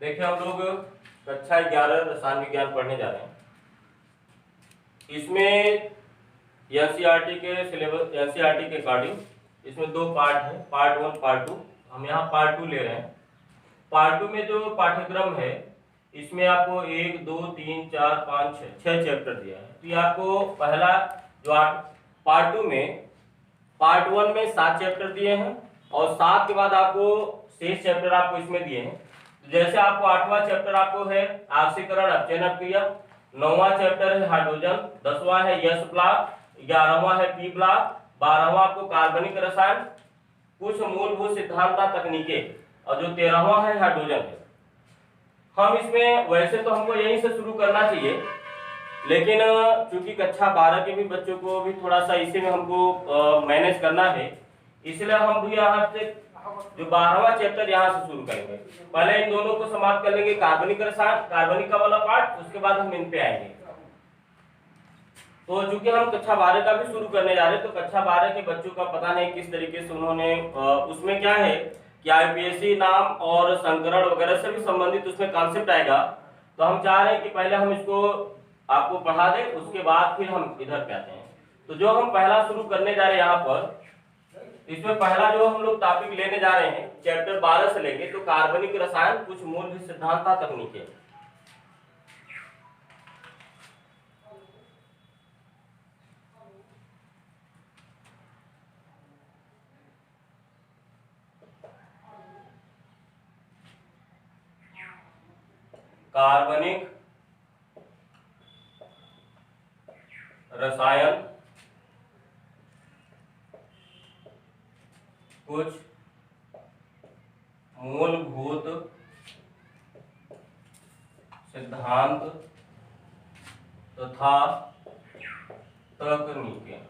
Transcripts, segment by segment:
देखिए हम लोग कक्षा 11 रसायन विज्ञान पढ़ने जा रहे हैं। इसमें एनसीईआरटी के सिलेबस एनसीईआरटी के अकॉर्डिंग इसमें दो पार्ट हैं, पार्ट 1 पार्ट 2। हम यहाँ पार्ट 2 ले रहे हैं। पार्ट 2 में जो पाठ्यक्रम है इसमें आपको 1 2 3 4 5 6 चैप्टर दिया है। तो ये आपको पहला जो पार्ट 2 में पार्ट 1 में 7 चैप्टर दिए हैं और 7 के बाद आपको शेष चैप्टर आपको इसमें दिए हैं। जैसे आपको 8वां चैप्टर आपको है ऑक्सीकरण अपचयन अपक्रिया, 9वां चैप्टर है हाइड्रोजन, 10वां है यश ब्लॉक, 11वां है पी ब्लॉक, 12वां आपको कार्बनिक रसायन, कुछ मूलभूत सिद्धांत तकनीकें, और जो 13वां है हाइड्रोजन है। हम इसमें वैसे तो हमको यहीं से शुरू करना चाहिए, लेकिन चूंकि कक्षा 12 के भी बच्चों को भी थोड़ा सा इसी में हमको मैनेज करना है, इसलिए हम भी यहाँ से जो 12वां चैप्टर यहाँ से शुरू करेंगे। पहले इन दोनों को समाप्त कर लेंगे, कार्बनिक रसायन, कार्बनिक का वाला पार्ट, उसके बाद हम इन पे आएंगे। तो चूंकि हम कक्षा 12 का भी शुरू करने जा रहे हैं, तो कक्षा 12 के बच्चों का पता नहीं किस तरीके से उन्होंने उसमें क्या है कि आईपीएससी नाम और संकरण वगैरह से भी संबंधित उसमें कॉन्सेप्ट आएगा। तो हम चाह रहे हैं कि पहले हम इसको आपको पढ़ा दें, उसके बाद फिर हम इधर पे आते हैं। तो जो हम पहला शुरू करने जा रहे हैं यहाँ पर, इसमें पहला जो हम लोग टॉपिक लेने जा रहे हैं चैप्टर 12 से लेंगे, तो कार्बनिक रसायन, कुछ मूलभूत सिद्धांत तकनीकें। कार्बनिक रसायन, कुछ मूलभूत सिद्धांत तथा तकनीकें।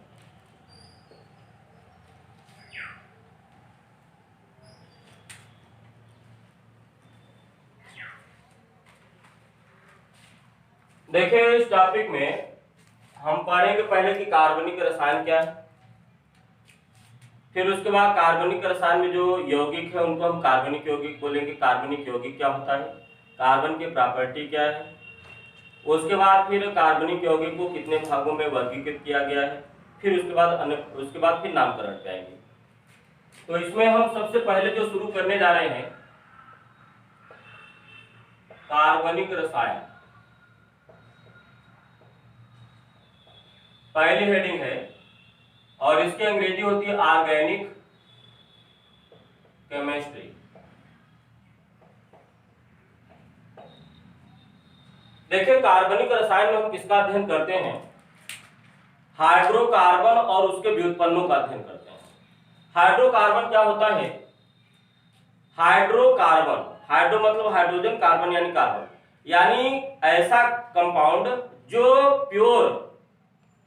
देखिए इस टॉपिक में हम पढ़ेंगे पहले कि कार्बनिक रसायन क्या है, फिर उसके बाद कार्बनिक रसायन में जो यौगिक है उनको हम कार्बनिक यौगिक बोलेंगे। कार्बनिक यौगिक क्या होता है, कार्बन की प्रॉपर्टी क्या है, उसके बाद फिर कार्बनिक यौगिक को कितने भागों में वर्गीकृत किया गया है, फिर उसके बाद फिर नामकरण पे आएंगे। तो इसमें हम सबसे पहले जो शुरू करने जा रहे हैं कार्बनिक रसायन, पहली हेडिंग है और इसकी अंग्रेजी होती है ऑर्गेनिक केमिस्ट्री। देखिए कार्बनिक रसायन में हम किसका अध्ययन करते हैं, हाइड्रोकार्बन और उसके व्युत्पन्नों का अध्ययन करते हैं। हाइड्रोकार्बन क्या होता है, हाइड्रोकार्बन, हाइड्रो मतलब हाइड्रोजन, कार्बन यानी कार्बन, यानी ऐसा कंपाउंड जो प्योर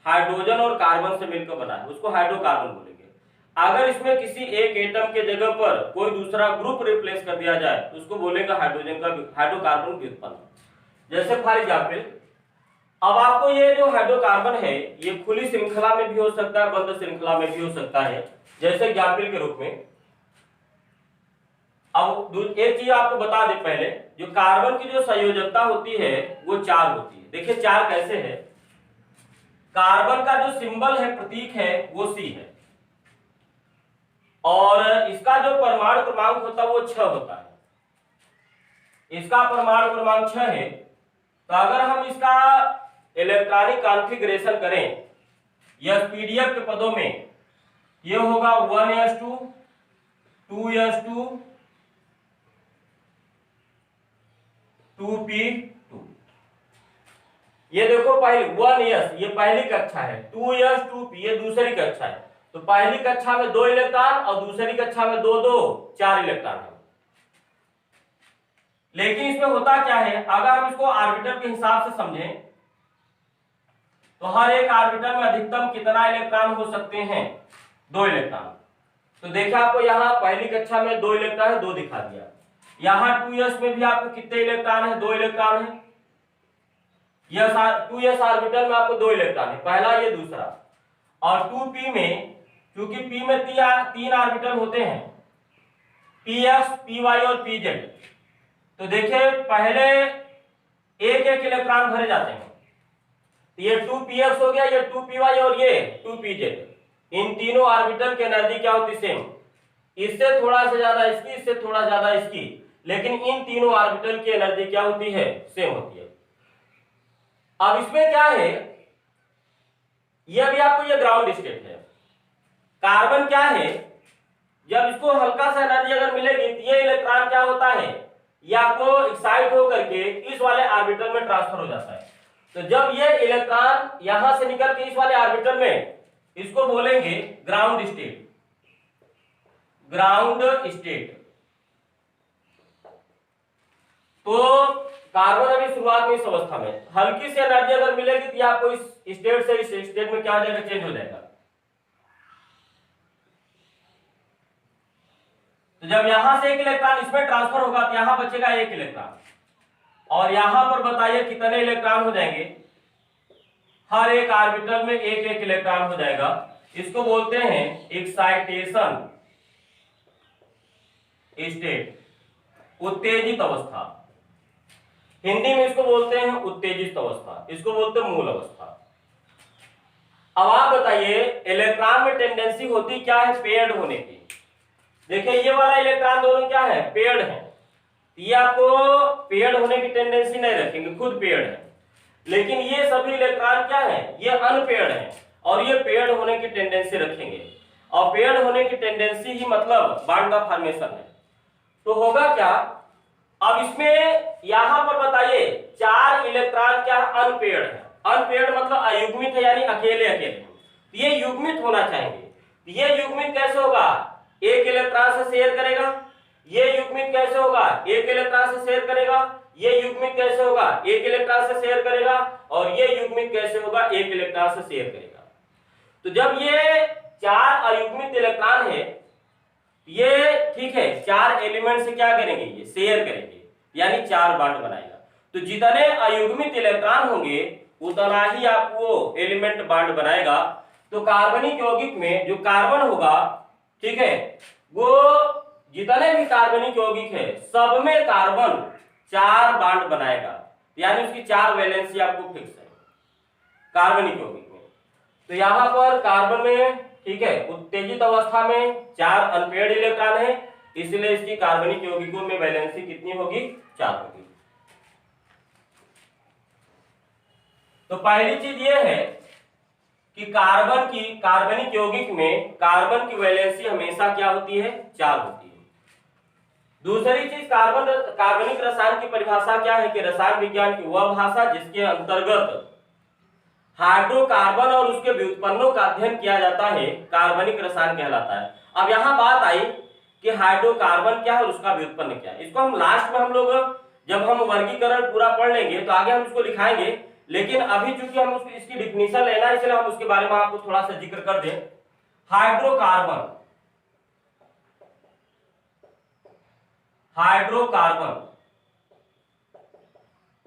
हाइड्रोजन और कार्बन से मिलकर बना है, उसको हाइड्रोकार्बन बोलेंगे। अगर इसमें किसी एक एटम के जगह पर कोई दूसरा ग्रुप रिप्लेस कर दिया जाए तो उसको बोलेगा हाइड्रोजन का हाइड्रोकार्बन व्युत्पन्न। जैसे फॉर एग्जाम्पल, अब आपको ये जो हाइड्रोकार्बन है ये खुली श्रृंखला में भी हो सकता है, बंद श्रृंखला में भी हो सकता है, जैसे एग्जाम्पल के रूप में। अब एक चीज आपको बता दें पहले, जो कार्बन की जो संयोजकता होती है वो 4 होती है। देखिए 4 कैसे है, कार्बन का जो सिंबल है, प्रतीक है, वो C है और इसका जो परमाणु क्रमांक होता है वो 6 होता है। इसका परमाणु क्रमांक 6 है। तो अगर हम इसका इलेक्ट्रॉनिक कॉन्फ़िगरेशन करें या पीडीएफ के पदों में, ये होगा 1s2 2s2 2p2। ये देखो पहली 1s ये पहली कक्षा है, 2s 2p ये दूसरी कक्षा है। तो पहली कक्षा में 2 इलेक्ट्रॉन और दूसरी कक्षा में 2 2 4 इलेक्ट्रॉन है। लेकिन इसमें होता क्या है, अगर हम इसको ऑर्बिटल के हिसाब से समझें तो हर एक ऑर्बिटल में अधिकतम कितना इलेक्ट्रॉन हो सकते हैं, 2 इलेक्ट्रॉन। तो देखिए आपको यहाँ पहली कक्षा में 2 इलेक्ट्रॉन है, 2 दिखा दिया। यहाँ 2s में भी आपको कितने इलेक्ट्रॉन है, 2 इलेक्ट्रॉन है। 2s ऑर्बिटल में आपको 2 इलेक्ट्रॉन है, पहला ये दूसरा। और 2p में, क्योंकि p में 3 ऑर्बिटल होते हैं, px py और pz, तो देखिए पहले एक एक इलेक्ट्रॉन भरे जाते हैं, ये 2px हो गया, ये 2py और ये 2pz। इन तीनों ऑर्बिटल की एनर्जी क्या होती है? सेम। इससे थोड़ा सा ज्यादा इसकी, इससे थोड़ा ज्यादा इसकी, लेकिन इन तीनों ऑर्बिटल की एनर्जी क्या होती है? सेम होती है। अब इसमें क्या है, ये भी आपको ये ग्राउंड स्टेट है। कार्बन क्या है, जब इसको हल्का सा एनर्जी अगर मिलेगी तो ये इलेक्ट्रॉन क्या होता है, ये आपको एक्साइट होकर के इस वाले ऑर्बिटल में ट्रांसफर हो जाता है। तो जब ये इलेक्ट्रॉन यहां से निकल के इस वाले ऑर्बिटल में, इसको बोलेंगे ग्राउंड स्टेट। Ground state. तो कार्बन अभी शुरुआत में इस अवस्था में, हल्की सी एनर्जी अगर मिलेगी तो आपको इस स्टेट से इस स्टेट में क्या हो जाएगा? चेंज हो जाएगा। तो जब यहां से एक इलेक्ट्रॉन इसमें ट्रांसफर होगा तो यहां बचेगा एक इलेक्ट्रॉन, और यहां पर बताइए कितने इलेक्ट्रॉन हो जाएंगे? हर एक ऑर्बिटल में एक एक इलेक्ट्रॉन हो जाएगा। इसको बोलते हैं एक्साइटेशन स्टेट, उत्तेजित अवस्था। हिंदी में इसको बोलते हैं उत्तेजित अवस्था, इसको बोलते हैं मूल अवस्था। अब आप बताइए इलेक्ट्रॉन में टेंडेंसी होती क्या है? पेयर्ड होने की। देखिए ये वाला इलेक्ट्रॉन दोनों क्या है? पेयर्ड है। ये आपको पेयर्ड होने की टेंडेंसी नहीं रखेंगे, खुद पेयर्ड है। लेकिन ये सभी इलेक्ट्रॉन क्या है? ये अनपेयर्ड है, और ये पेयर्ड होने की टेंडेंसी रखेंगे। और पेयर्ड होने की टेंडेंसी ही मतलब बॉन्ड का फॉर्मेशन है। तो होगा क्या, अब इसमें यहां पर बताइए 4 इलेक्ट्रॉन क्या है? अनपेयर्ड है। अनपेयर्ड मतलब अयुग्मित है, यानी अकेले अकेले। ये युग्मित होना चाहिए। ये युग्मित कैसे होगा? एक इलेक्ट्रॉन से शेयर करेगा। ये युग्मित कैसे होगा? एक इलेक्ट्रॉन से शेयर करेगा। ये युग्मित कैसे होगा? एक इलेक्ट्रॉन से शेयर करेगा। और ये युग्मित कैसे होगा? एक इलेक्ट्रॉन से शेयर करेगा। तो जब ये 4 अयुग्मित इलेक्ट्रॉन है, ये ठीक है 4 एलिमेंट से क्या करेंगे? ये शेयर करेंगे, यानी 4 बॉन्ड बनाएगा। तो जितने अयुग्मित इलेक्ट्रॉन होंगे उतना ही आपको एलिमेंट बॉन्ड बनाएगा। तो कार्बनिक यौगिक में जो कार्बन होगा, ठीक है, वो जितने भी कार्बनिक यौगिक है सब में कार्बन 4 बॉन्ड बनाएगा, यानी उसकी 4 वैलेंसी आपको फिक्स है कार्बनिक यौगिक में। तो यहां पर कार्बन में, ठीक है, उत्तेजित अवस्था में 4 अनपेयर्ड इलेक्ट्रॉन है, इसलिए इसकी कार्बनिक यौगिकों में वैलेंसी कितनी होगी? 4 होगी। तो पहली चीज ये है कि कार्बनिक यौगिक में कार्बन की वैलेंसी हमेशा क्या होती है? 4 होती है। दूसरी चीज, कार्बनिक रसायन की परिभाषा क्या है? कि रसायन विज्ञान की वह भाषा जिसके अंतर्गत हाइड्रोकार्बन और उसके व्युत्पन्नों का अध्ययन किया जाता है, कार्बनिक रसायन कहलाता है। अब यहां बात आई कि हाइड्रोकार्बन क्या है और उसका व्युत्पन्न क्या है। इसको हम लास्ट में हम लोग जब हम वर्गीकरण पूरा पढ़ लेंगे तो आगे हम इसको लिखाएंगे, लेकिन अभी चूंकि हम इसकी डिफिनीशन लेना है, इसलिए हम उसके बारे में आपको थोड़ा सा जिक्र कर दें। हाइड्रोकार्बन,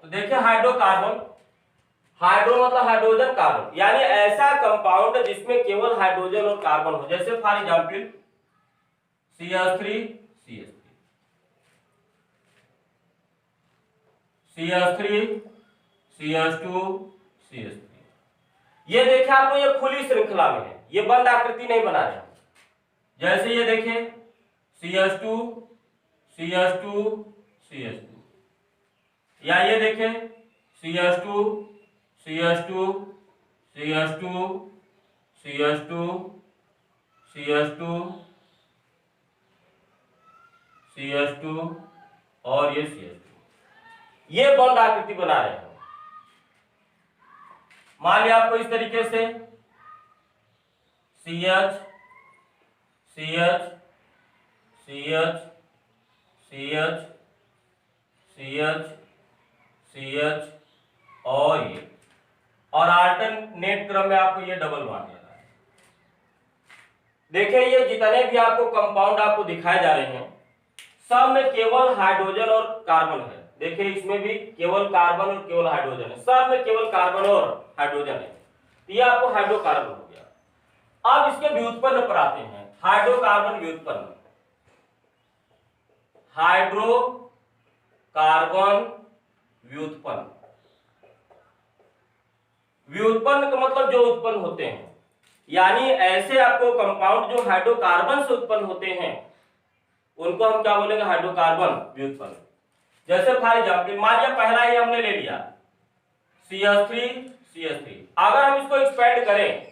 तो देखिए हाइड्रोकार्बन, हाइड्रो मतलब हाइड्रोजन, कार्बन यानी ऐसा कंपाउंड जिसमें केवल हाइड्रोजन और कार्बन हो। जैसे for example CH3 CH3 CH2 CH3। ये देखिए आपको ये खुली श्रृंखला में है, ये बंद आकृति नहीं बना रहे हैं। जैसे ये देखिए CH2 CH2 CH2, या ये देखिए CH2 CH2 CH2 CH2 CH2 CH2 और ये CH2, ये बॉन्ड आकृति बना रहे हैं। मान लिया आपको इस तरीके से CH CH CH CH CH CH और ये, और अल्टरनेट क्रम में आपको ये डबल बॉन्ड लेना है। देखिए ये जितने भी आपको कंपाउंड आपको दिखाए जा रहे हैं सब में केवल हाइड्रोजन और कार्बन है। देखिए इसमें भी केवल कार्बन और केवल हाइड्रोजन है, सब में केवल कार्बन और हाइड्रोजन है। ये आपको हाइड्रोकार्बन हो गया। अब इसके व्युत्पन्न पर आते हैं। हाइड्रोकार्बन व्युत्पन्न, हाइड्रोकार्बन कार्बन व्युत्पन्न। व्युत्पन्न का मतलब जो उत्पन्न होते हैं, यानी ऐसे आपको कंपाउंड जो हाइड्रोकार्बन से उत्पन्न होते हैं उनको हम क्या बोलेंगे, हाइड्रोकार्बन व्युत्पन्न। जैसे फॉर एग्जाम्पल मान लिया पहला ही हमने ले लिया CH3 अगर हम इसको एक्सपेंड करें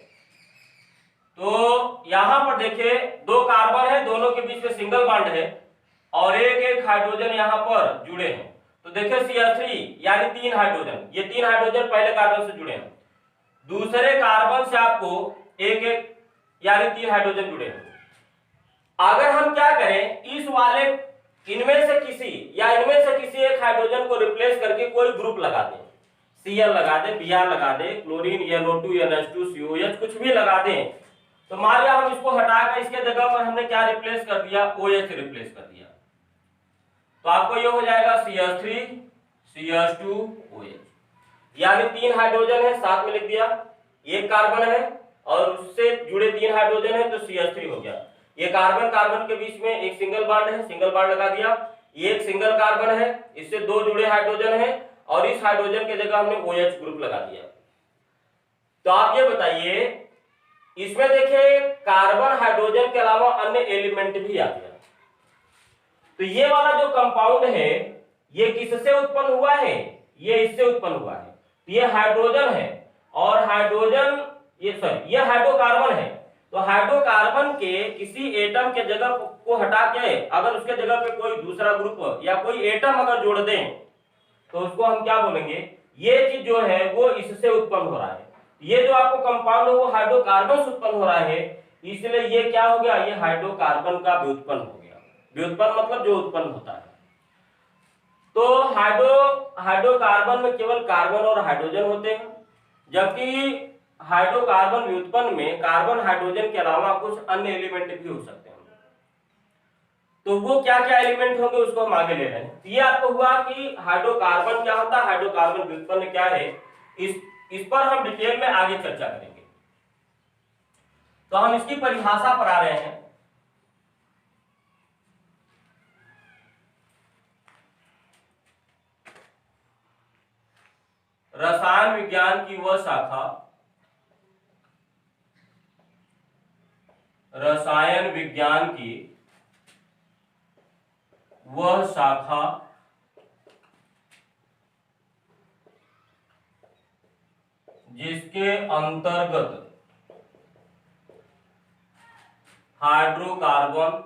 तो यहां पर देखिए दो कार्बन है, दोनों के बीच में सिंगल बॉन्ड है और एक एक हाइड्रोजन यहां पर जुड़े हैं। तो देखिए CH3 यानी 3 हाइड्रोजन, ये 3 हाइड्रोजन पहले कार्बन से जुड़े हैं, दूसरे कार्बन से आपको एक एक यानी 3 हाइड्रोजन जुड़े हैं। अगर हम क्या करें, इस वाले इनमें से किसी एक हाइड्रोजन को रिप्लेस करके कोई ग्रुप लगा दें, Cl लगा दें, Br लगा दें, क्लोरीन, NO2, NH2, COH कुछ भी लगा दें, तो मान लिया हम इसको हटाकर इसके जगह पर हमने क्या रिप्लेस कर दिया, OH रिप्लेस कर दिया, तो आपको ये हो जाएगा CH3 CH2 OH, यानी 3 हाइड्रोजन है, साथ में लिख दिया, एक कार्बन है और उससे जुड़े 3 हाइड्रोजन है तो CH3 हो गया। ये कार्बन कार्बन के बीच में एक सिंगल बॉन्ड है, सिंगल बॉन्ड लगा दिया, ये एक सिंगल कार्बन है, इससे 2 जुड़े हाइड्रोजन है और इस हाइड्रोजन के जगह हमने OH ग्रुप लगा दिया। तो आप ये बताइए, इसमें देखिए कार्बन हाइड्रोजन के अलावा अन्य एलिमेंट भी आ गया, तो ये वाला जो कंपाउंड है ये किससे उत्पन्न हुआ है, ये इससे उत्पन्न हुआ है। तो ये हाइड्रोजन है और हाइड्रोजन ये हाइड्रोकार्बन है, तो हाइड्रोकार्बन के किसी एटम के जगह को हटा के अगर उसके जगह पे कोई दूसरा ग्रुप या कोई एटम अगर जोड़ दें तो उसको हम क्या बोलेंगे, ये चीज जो है वो इससे उत्पन्न हो रहा है। ये जो आपको कंपाउंड है वो हाइड्रोकार्बन से उत्पन्न हो रहा है, इसलिए ये क्या हो गया, ये हाइड्रोकार्बन का व्युत्पन्न हो गया। व्युत्पन्न मतलब जो उत्पन्न होता है। तो हाइड्रोकार्बन में केवल कार्बन और हाइड्रोजन होते हैं, जबकि हाइड्रोकार्बन व्युत्पन्न में कार्बन हाइड्रोजन के अलावा कुछ अन्य एलिमेंट भी हो सकते हैं। तो वो क्या क्या एलिमेंट होंगे उसको हम आगे ले रहे हैं। ये आपको हुआ कि हाइड्रोकार्बन क्या होता है, हाइड्रोकार्बन व्युत्पन्न क्या है, इस पर हम डिटेल में आगे चर्चा करेंगे। तो हम इसकी परिभाषा पर आ रहे हैं। रसायन विज्ञान की वह शाखा, रसायन विज्ञान की वह शाखा जिसके अंतर्गत हाइड्रोकार्बन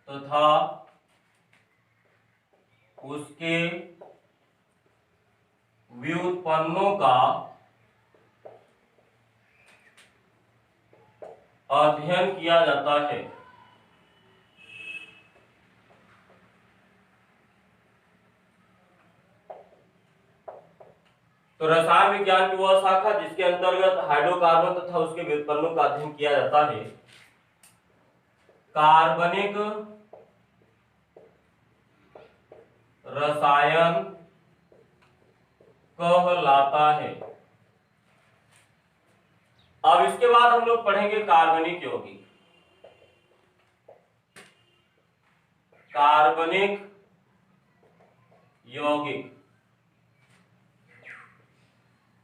तथा उसके व्युत्पन्नों का अध्ययन किया जाता है। तो रसायन विज्ञान की वह शाखा जिसके अंतर्गत हाइड्रोकार्बन तथा उसके व्युत्पन्नों का अध्ययन किया जाता है, कार्बनिक रसायन कहलाता है। अब इसके बाद हम लोग पढ़ेंगे कार्बनिक यौगिक। कार्बनिक यौगिक,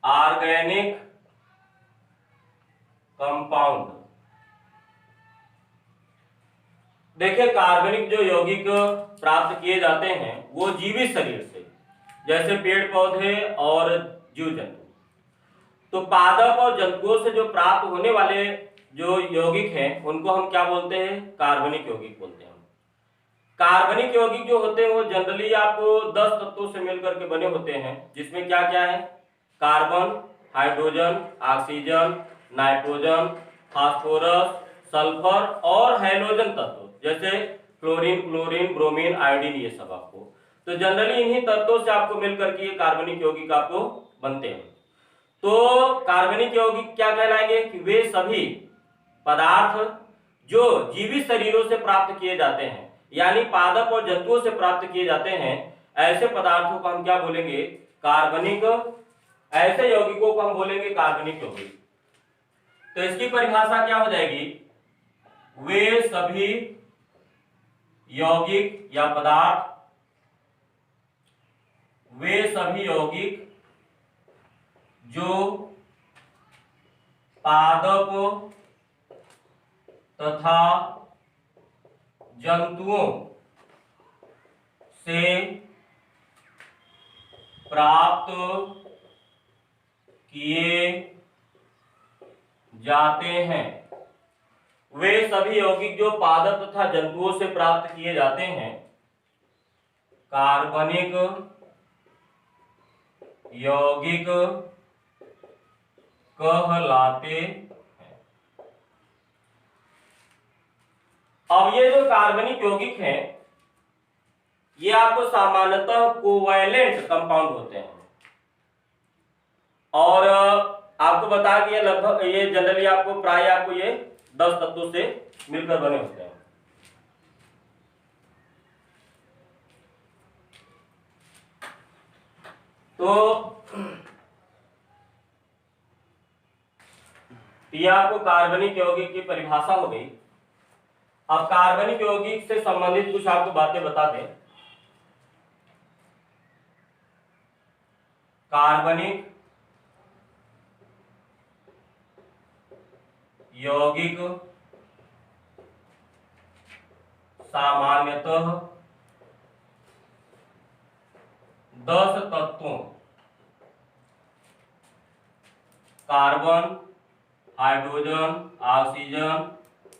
ऑर्गेनिक कंपाउंड। देखिए कार्बनिक जो यौगिक प्राप्त किए जाते हैं वो जीवित शरीर से, जैसे पेड़ पौधे और जीव जंतु। तो पादप और जंतुओं से जो प्राप्त होने वाले जो यौगिक हैं उनको हम क्या बोलते हैं, कार्बनिक यौगिक बोलते हैं। कार्बनिक यौगिक जो होते हैं वो जनरली आपको 10 तत्वों से मिलकर के बने होते हैं, जिसमें क्या क्या है, carbon, hydrogen, oxygen, nitrogen, phosphorus, sulphur और हैलोजन तत्व जैसे क्लोरीन, ब्रोमीन, आयोडीन, ये सब आपको। तो जनरली इन्हीं तत्वों से आपको मिलकर के ये कार्बनिक यौगिक आपको बनते हैं। तो कार्बनिक यौगिक क्या कहलाएंगे कि वे सभी पदार्थ जो जीवित शरीरों से प्राप्त किए जाते हैं, यानी पादप और जंतुओं से प्राप्त किए जाते हैं, ऐसे पदार्थों को हम क्या बोलेंगे, कार्बनिक, ऐसे यौगिकों को हम बोलेंगे कार्बनिक यौगिक। तो इसकी परिभाषा क्या हो जाएगी, वे सभी यौगिक या पदार्थ, वे सभी यौगिक जो पादप तथा जंतुओं से प्राप्त किए जाते हैं, वे सभी यौगिक जो पादप तथा जंतुओं से प्राप्त किए जाते हैं कार्बनिक यौगिक कहलाते हैं। अब ये जो कार्बनिक यौगिक हैं ये आपको सामान्यतः कोवैलेंट कंपाउंड होते हैं और आपको बता दिया लगभग ये जनरली आपको प्राय आपको ये 10 तत्वों से मिलकर बने होते हैं। तो ये आपको कार्बनिक यौगिक की परिभाषा हो गई। अब कार्बनिक यौगिक से संबंधित कुछ आपको बातें बता दें। कार्बनिक यौगिक सामान्यतः 10 तत्वों carbon, hydrogen, oxygen,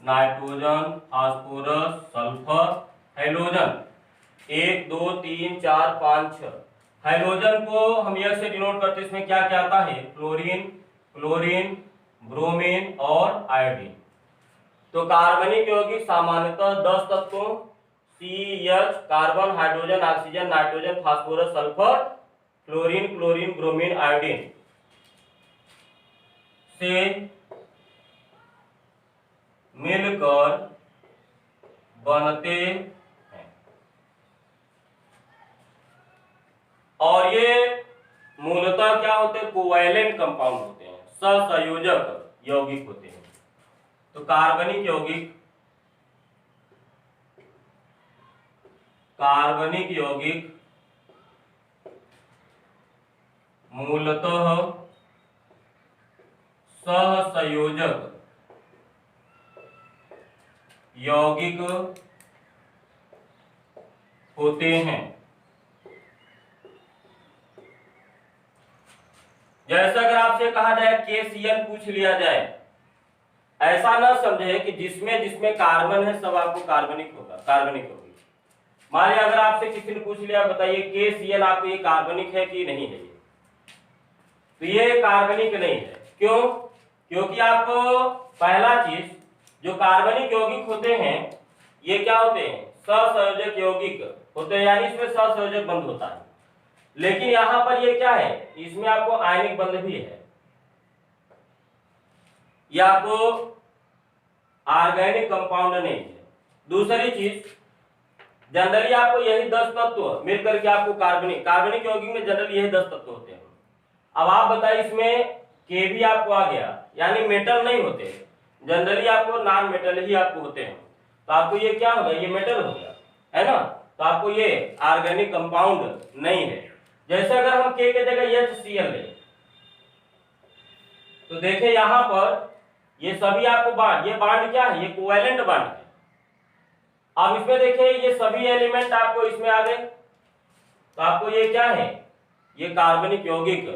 nitrogen, phosphorus, sulphur, halogen 1 2 3 4 5 6। Halogen को हम यह से डिनोट करते हैं, इसमें क्या क्या आता है? फ्लोरीन, क्लोरीन, ब्रोमीन और आयोडीन। तो कार्बनिक यौगिक सामान्यतः 10 तत्वों CH carbon, hydrogen, oxygen, nitrogen, phosphorus, sulphur, fluorine, chlorine, bromine, iodine से मिलकर बनते हैं और ये मूलतः क्या होते हैं? कोवैलेंट कंपाउंड होते हैं, सहसंयोजक यौगिक होते हैं। तो कार्बनिक यौगिक मूलतः सहसंयोजक यौगिक होते हैं। जैसा अगर आपसे कहा जाए KCl पूछ लिया जाए, ऐसा ना समझे कि जिसमें जिसमें कार्बन है सब आपको कार्बनिक होगा, कार्बनिक होगी। मान लिया अगर आपसे किसी ने पूछ लिया बताइए KCl आपको ये कार्बनिक है कि नहीं है, तो ये कार्बनिक नहीं है। क्यों? क्योंकि आपको पहला चीज जो कार्बनिक यौगिक होते हैं ये क्या होते हैं? सहसंयोजक यौगिक होते हैं, यानी इसमें सहसंयोजक बंध होता है। लेकिन यहां पर ये क्या है? इसमें आपको आयनिक बंध भी है, ये आपको ऑर्गेनिक कंपाउंड नहीं है। दूसरी चीज जनरली आपको यही 10 तत्व मिलकर के आपको कार्बनिक यौगिक में जनरली यही 10 तत्व होते हैं। अब आप बताइए इसमें के भी आपको आ गया, यानी मेटल नहीं होते, जनरली आपको नॉन मेटल ही आपको होते हैं। तो आपको ये क्या होगा? ये मेटल हो गया, है ना? तो आपको ये ऑर्गेनिक कंपाउंड नहीं है। जैसे अगर हम के जगह HCl ले तो देखें यहां पर ये सभी आपको बांड, ये बांड क्या है? ये कोवैलेंट बांड है। अब इसमें देखिए ये सभी एलिमेंट आपको इसमें आ गए, तो आपको ये क्या है? ये कार्बनिक यौगिक